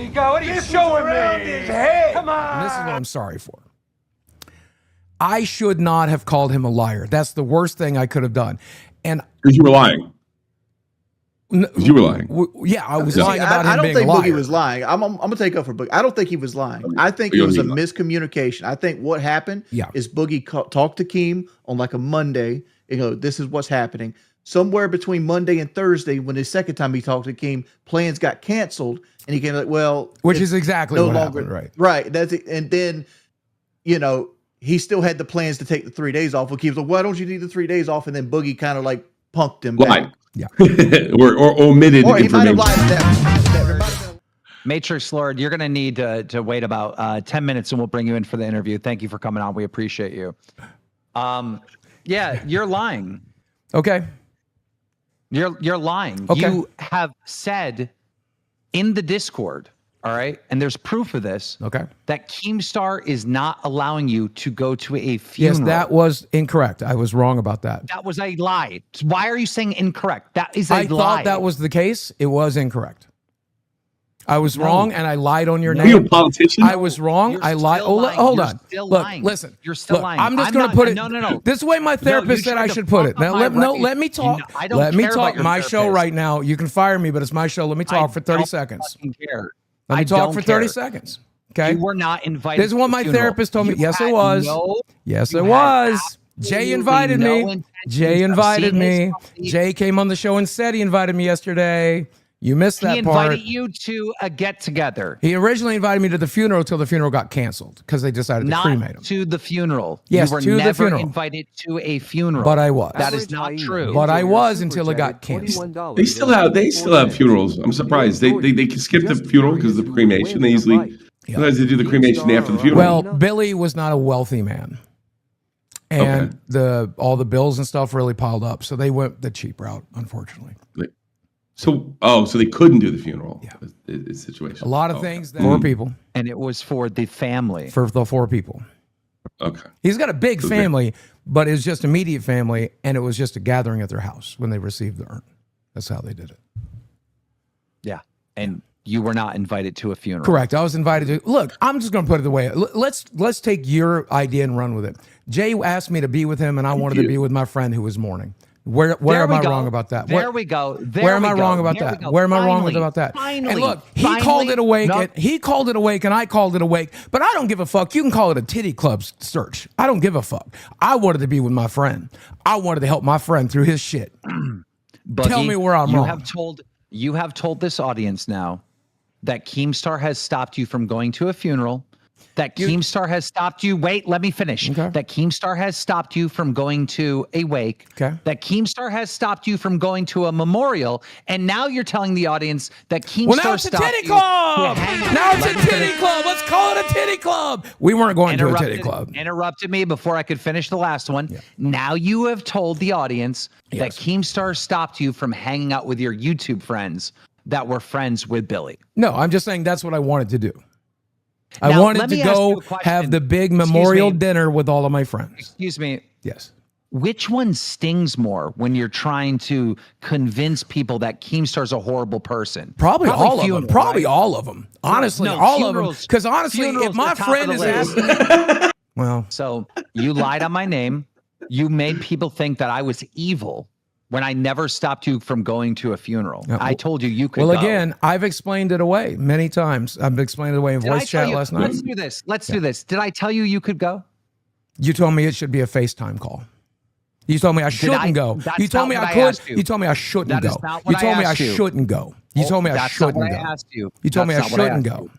you go. What are you showing me? His head. Come on. And this is what I'm sorry for. I should not have called him a liar. That's the worst thing I could have done. And because you were lying. You were lying. Yeah, I was lying about him being a liar. I don't think Boogie was lying. I'm going to take up for Boogie. I don't think he was lying. I think it was a miscommunication. I think what happened is Boogie talked to Keem on like a Monday. You know, this is what's happening. Somewhere between Monday and Thursday, when the second time he talked to Keem, plans got canceled, and he came like, well, which is exactly what happened, right? Right. That's it. And then, you know, he still had the plans to take the 3 days off. Well, Keem's like, why don't you need the 3 days off? And then Boogie kind of like punked him back. Yeah. or omitted or information. He might have lied that. Matrix Lord, you're going to need to wait about 10 minutes and we'll bring you in for the interview. Thank you for coming on. We appreciate you. Yeah, you're lying. Okay. You're lying. Okay. You have said in the Discord, all right, and there's proof of this, that Keemstar is not allowing you to go to a funeral. Yes, that was incorrect. I was wrong about that. That was a lie. Why are you saying incorrect? That is a lie. I thought that was the case. It was incorrect. I was wrong, and I lied on your name. Are you a politician? I was wrong. I lied. Oh, hold on. Look, listen. You're still lying. I'm just going to put it. No. This is the way my therapist said I should put it. Now, let me talk. Let me talk. My show right now. You can fire me, but it's my show. Let me talk for 30 seconds. Let me talk for 30 seconds. Okay. You were not invited. This is what my therapist told me. Yes, it was. Yes, it was. Jay invited me. Jay invited me. Jay came on the show and said he invited me yesterday. You missed that part. He invited you to a get-together. He originally invited me to the funeral till the funeral got canceled because they decided to cremate him. Not to the funeral. Yes, you were to never the funeral. Invited to a funeral. But I was. That is not true. But I was until it got canceled. They still have funerals. I'm surprised. They can skip the funeral because of the cremation. They usually sometimes they do the cremation after the funeral. Well, Billy was not a wealthy man. And all the bills and stuff really piled up. So they went the cheap route, unfortunately. So they couldn't do the funeral. Yeah, it's situation. A lot of things that 4 people, and it was for the family. For the 4 people. Okay. He's got a big family, but it was just immediate family, and it was just a gathering at their house when they received the urn. That's how they did it. Yeah, and you were not invited to a funeral. Correct. I was invited to. Look, I'm just going to put it the way. Let's take your idea and run with it. Jay asked me to be with him, and I wanted to be with my friend who was mourning. Where am I wrong about that? There we go. Where am I wrong about that? Where am I wrong about that? Finally, and look, he called it awake. He called it awake, and I called it awake. But I don't give a fuck. You can call it a titty club search. I don't give a fuck. I wanted to be with my friend. I wanted to help my friend through his shit. Tell me where I'm wrong. You have told this audience now that Keemstar has stopped you from going to a funeral. That Keemstar has stopped you. Wait, let me finish. Okay. That Keemstar has stopped you from going to a wake. Okay. That Keemstar has stopped you from going to a memorial. And now you're telling the audience that Keemstar now it's a titty club. Now it's a titty club. Let's call it a titty club. We weren't going to a titty club. Interrupted me before I could finish the last one. Yeah. Now you have told the audience that Keemstar stopped you from hanging out with your YouTube friends that were friends with Billy. No, I'm just saying that's what I wanted to do. I wanted to go have the big memorial dinner with all of my friends. Excuse me. Yes. Which one stings more when you're trying to convince people that Keemstar's a horrible person? Probably all of them. Probably all of them. Honestly, all of them. Because honestly, if my friend is asking, well, so you lied on my name. You made people think that I was evil when I never stopped you from going to a funeral. I told you could go. Well, again, I've explained it away many times. I've explained it away in voice chat last night. Let's do this. Let's do this. Did I tell you could go? You told me it should be a FaceTime call. You told me I shouldn't go. You told me I could. You told me I shouldn't go. You told me I shouldn't go. You told me I shouldn't go. You told me I shouldn't go.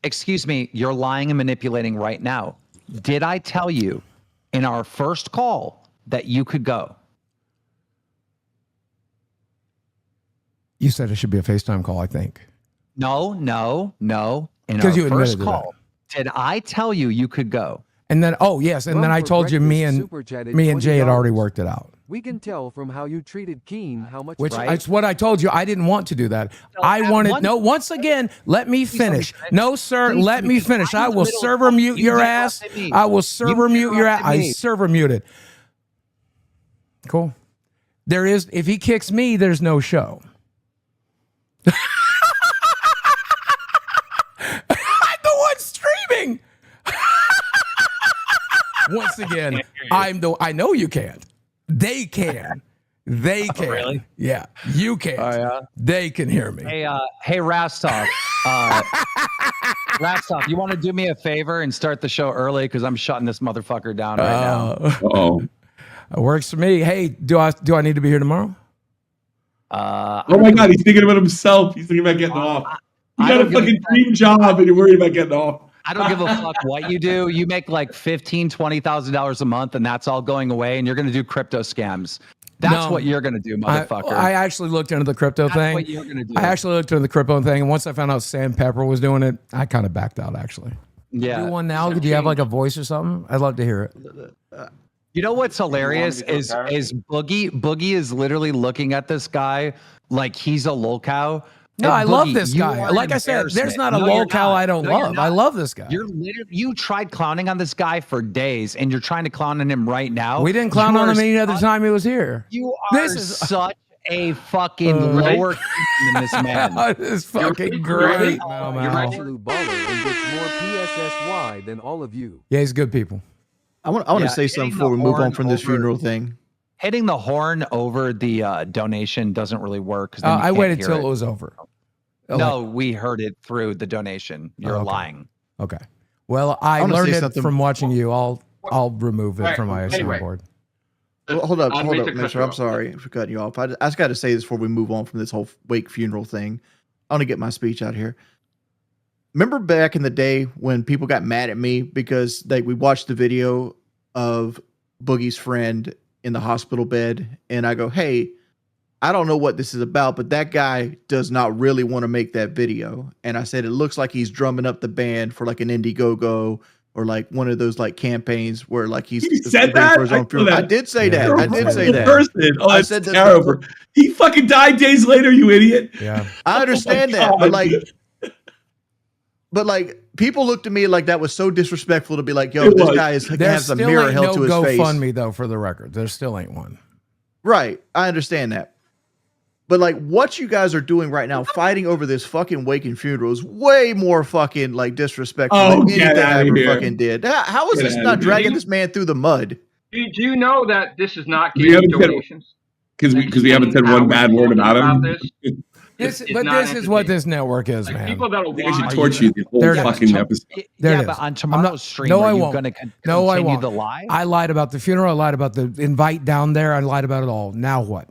Excuse me, you're lying and manipulating right now. Did I tell you in our first call that you could go? You said it should be a FaceTime call, I think. No. In our first call, did I tell you could go? And then, and then I told you me and Jay had already worked it out. We can tell from how you treated Keen how much. It's what I told you. I didn't want to do that. I wanted once again, let me finish. No, sir, let me finish. I will server mute your ass. I will server mute your ass. I server muted. Cool. If he kicks me, there's no show. Once again, I know you can't. They can. They can. Really? Yeah, you can't. Oh, yeah? They can hear me. Hey, Rastov. Rastov, you want to do me a favor and start the show early because I'm shutting this motherfucker down right now. Oh, it works for me. Hey, do I need to be here tomorrow? Oh my God, he's thinking about himself. He's thinking about getting off. You got a fucking dream job and you're worried about getting off. I don't give a fuck what you do. You make like $15,000, $20,000 a month, and that's all going away. And you're going to do crypto scams. That's what you're going to do, motherfucker. I actually looked into the crypto thing. What you're going to do. I actually looked into the crypto thing, and once I found out Sam Pepper was doing it, I kind of backed out. Actually, yeah. Do one now. Do you have like a voice or something? I'd love to hear it. You know what's hilarious is Boogie is literally looking at this guy like he's a LolCow. No, I love this guy. Like I said, there's not a LolCow I don't love. I love this guy. You tried clowning on this guy for days, and you're trying to clown on him right now. We didn't clown on him any other time he was here. You are such a fucking lower than this man. This is fucking great. You're an absolute baller and gets more PSSY than all of you. Yeah, he's good people. I want to say something before we move on from this funeral thing. Hitting the horn over the donation doesn't really work. I waited till it was over. No, we heard it through the donation. You're lying. Okay. Well, I learned it from watching you. I'll remove it from my board. Well, hold up, Mister. I'm sorry for cutting you off. I just got to say this before we move on from this whole wake funeral thing. I want to get my speech out here. Remember back in the day when people got mad at me because we watched the video of Boogie's friend in the hospital bed, and I go, "Hey, I don't know what this is about, but that guy does not really want to make that video." And I said, it looks like he's drumming up the band for like an Indiegogo or like one of those like campaigns where like he said that. For his own funeral. I did say that. I did say that. Person. Oh, I said terrible. He fucking died days later, you idiot. Yeah, I understand that, but like people looked at me like that was so disrespectful to be like, "Yo, this guy has a mirror held to his face." GoFundMe though, for the record, there still ain't one. Right, I understand that. But like what you guys are doing right now, fighting over this fucking wake and funeral is way more fucking like disrespectful than anything I ever fucking did. How is this not dragging this man through the mud? Do you know that this is not getting donations? Because we haven't said one bad word about him. This is what this network is, man. People that'll I should torture you the whole fucking episode. But on tomorrow's stream, are you going to continue the lie? I lied about the funeral. I lied about the invite down there. I lied about it all. Now what?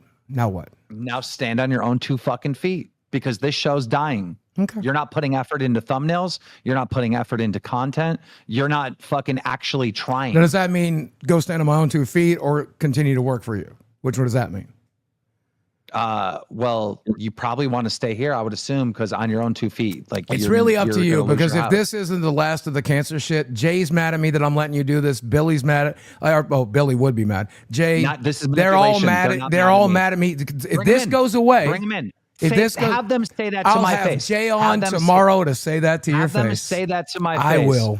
Now stand on your own 2 fucking feet because this show's dying. Okay. You're not putting effort into thumbnails. You're not putting effort into content. You're not fucking actually trying. Now, does that mean go stand on my own 2 feet or continue to work for you? Which one does that mean? Well, you probably want to stay here, I would assume, because on your own 2 feet. Like it's really up to you because if this isn't the last of the cancer shit, Jay's mad at me that I'm letting you do this. Billy's mad at Billy would be mad. Jay, they're all mad. They're all mad at me. If this goes away, bring them in. Have them say that to my face. I'll have Jay on tomorrow to say that to your face. Have them say that to my face. I will.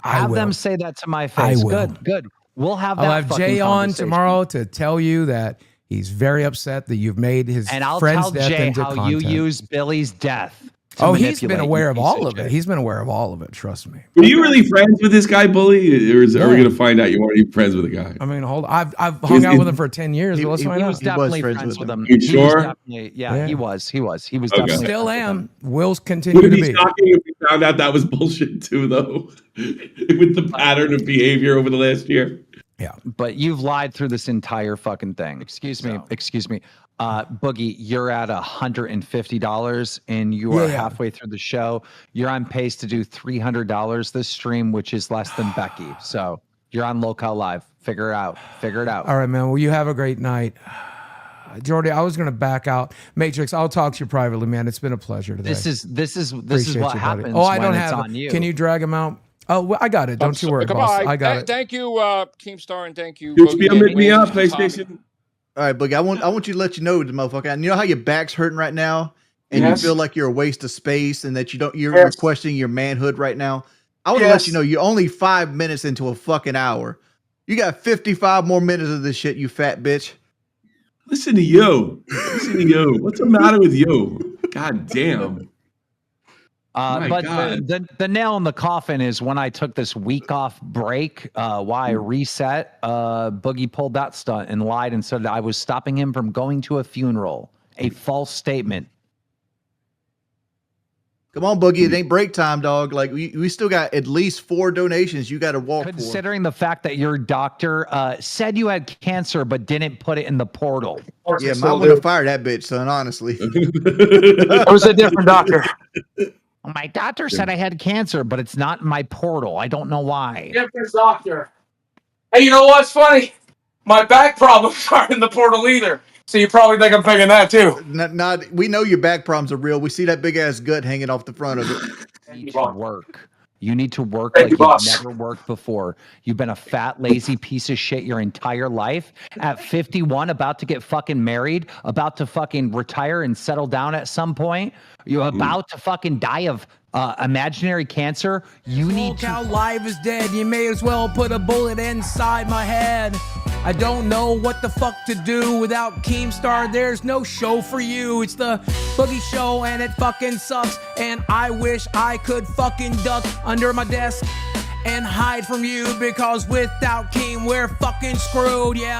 Have them say that to my face. Good. We'll have that. I'll have Jay on tomorrow to tell you that he's very upset that you've made his friend's death into content. And I'll tell Jay how you use Billy's death. He's been aware of all of it. He's been aware of all of it. Trust me. Were you really friends with this guy, Bully? Or are we going to find out you weren't even friends with the guy? I mean, I've hung out with him for 10 years. Let's find out. He was definitely friends with him. You sure? Yeah, he was. He was definitely. Still am. Will continue to be. Would it be shocking if we found out that was bullshit too, though? With the pattern of behavior over the last year. Yeah, but you've lied through this entire fucking thing. Excuse me. Boogie, you're at $150 and you are halfway through the show. You're on pace to do $300 this stream, which is less than Becky. So you're on LolCowLive. Figure it out. All right, man. Well, you have a great night. Jordy, I was going to back out. Matrix, I'll talk to you privately, man. It's been a pleasure today. This is what happens. I don't when have it's on you. Can you drag him out? Oh, well, I got it. Don't you worry, boss. I got it. Thank you, Keemstar, and thank you. Make me up, PlayStation. All right, Boogie, I want you to let you know, the motherfucker. And you know how your back's hurting right now, and you feel like you're a waste of space, and that you're questioning your manhood right now. I want to let you know you're only 5 minutes into a fucking hour. You got 55 more minutes of this shit, you fat bitch. Listen to you. What's the matter with you? God damn. But the nail in the coffin is when I took this week off break, while I reset, Boogie pulled that stunt and lied and said that I was stopping him from going to a funeral. A false statement. Come on, Boogie. It ain't break time, dog. Like we still got at least 4 donations you got to walk Considering the fact that your doctor said you had cancer but didn't put it in the portal. Yeah, might want to fire that bitch, son, honestly. It was a different doctor. My doctor said I had cancer, but it's not in my portal. I don't know why. Different doctor. Hey, you know what's funny? My back problems aren't in the portal either. So you probably think I'm thinking that too. We know your back problems are real. We see that big ass gut hanging off the front of it. You need to work. You need to work like you've never worked before. You've been a fat, lazy piece of shit your entire life. At 51, about to get fucking married, about to fucking retire and settle down at some point. You're about to fucking die of imaginary cancer. You need to. LolCowLive is dead. You may as well put a bullet inside my head. I don't know what the fuck to do without Keemstar. There's no show for you. It's the Boogie Show and it fucking sucks. And I wish I could fucking duck under my desk and hide from you because without Keem we're fucking screwed, yeah.